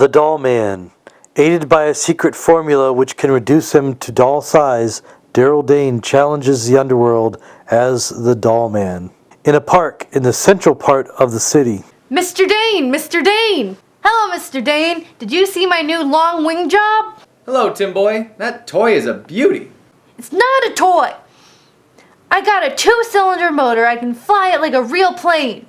The Dollman. Aided by a secret formula which can reduce him to doll size, Daryl Dane challenges the underworld as the Dollman. In a park in the central part of the city. Mr. Dane! Mr. Dane! Hello, Mr. Dane! Did you see my new long wing job? Hello, Tim Boy. That toy is a beauty. It's not a toy! I got a 2-cylinder motor. I can fly it like a real plane.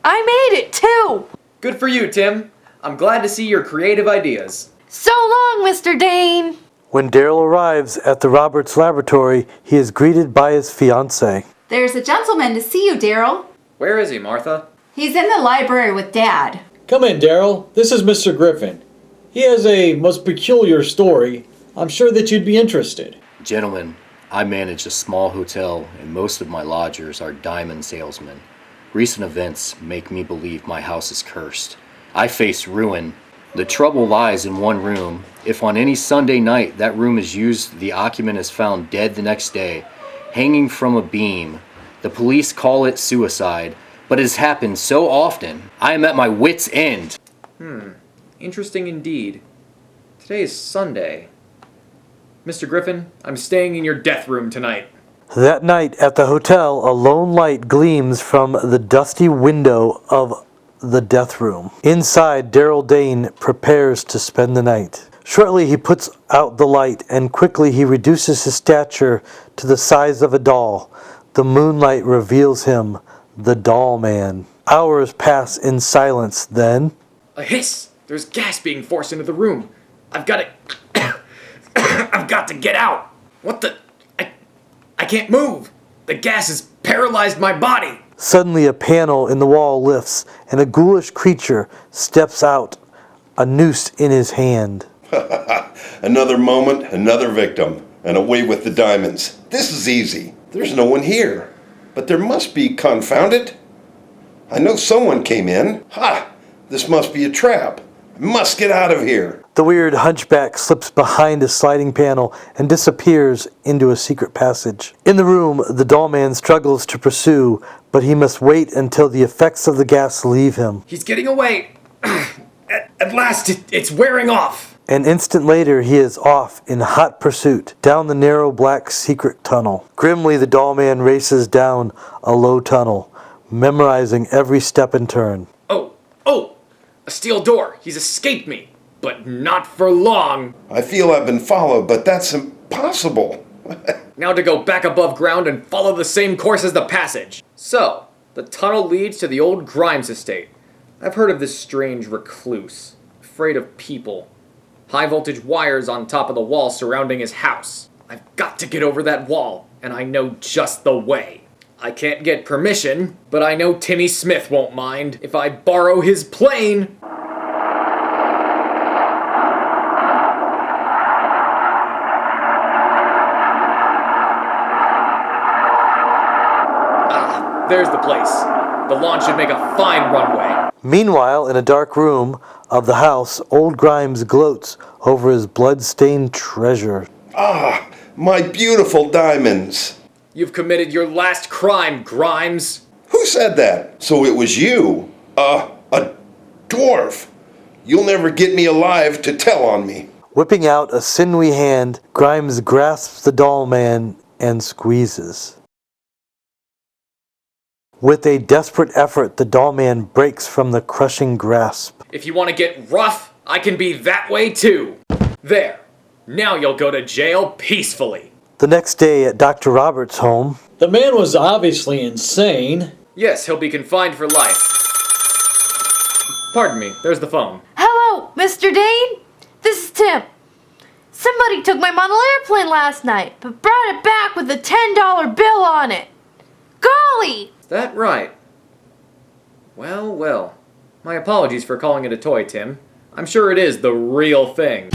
I made it, too! Good for you, Tim. I'm glad to see your creative ideas. So long, Mr. Dane! When Daryl arrives at the Roberts laboratory, he is greeted by his fiancée. There's a gentleman to see you, Daryl. Where is he, Martha? He's in the library with Dad. Come in, Daryl. This is Mr. Griffin. He has a most peculiar story. I'm sure that you'd be interested. Gentlemen, I manage a small hotel and most of my lodgers are diamond salesmen. Recent events make me believe my house is cursed. I face ruin. The trouble lies in one room. If on any Sunday night that room is used, the occupant is found dead the next day, hanging from a beam. The police call it suicide, but it has happened so often, I am at my wit's end. Interesting indeed. Today is Sunday. Mr. Griffin, I'm staying in your death room tonight. That night at the hotel, a lone light gleams from the dusty window of the death room. Inside, Daryl Dane prepares to spend the night. Shortly, he puts out the light, and quickly he reduces his stature to the size of a doll. The moonlight reveals him, the Dollman. Hours pass in silence, then... A hiss! There's gas being forced into the room. I've got to... I've got to get out! What the... I can't move! The gas has paralyzed my body! Suddenly a panel in the wall lifts, and a ghoulish creature steps out, a noose in his hand. Another moment, another victim, and away with the diamonds. This is easy. There's no one here. But there must be, confound it. I know someone came in. Ha! This must be a trap. I must get out of here. The weird hunchback slips behind a sliding panel and disappears into a secret passage. In the room, the Dollman struggles to pursue, but he must wait until the effects of the gas leave him. He's getting away! At last, it's wearing off! An instant later, he is off in hot pursuit down the narrow black secret tunnel. Grimly, the Dollman races down a low tunnel, memorizing every step and turn. Oh! A steel door! He's escaped me! But not for long! I feel I've been followed, but that's impossible. Now to go back above ground and follow the same course as the passage. So, the tunnel leads to the old Grimes estate. I've heard of this strange recluse, afraid of people. High voltage wires on top of the wall surrounding his house. I've got to get over that wall, and I know just the way. I can't get permission, but I know Timmy Smith won't mind if I borrow his plane. There's the place. The lawn should make a fine runway. Meanwhile, in a dark room of the house, old Grimes gloats over his blood-stained treasure. Ah, my beautiful diamonds. You've committed your last crime, Grimes. Who said that? So it was you. A dwarf. You'll never get me alive to tell on me. Whipping out a sinewy hand, Grimes grasps the Dollman and squeezes. With a desperate effort, the Dollman breaks from the crushing grasp. If you want to get rough, I can be that way too. There. Now you'll go to jail peacefully. The next day at Dr. Roberts' home, The man was obviously insane. Yes, he'll be confined for life. Pardon me, there's the phone. Hello, Mr. Dane? This is Tim. Somebody took my model airplane last night, but brought it back with a $10 bill on it. Golly! Is that right? Well. My apologies for calling it a toy, Tim. I'm sure it is the real thing.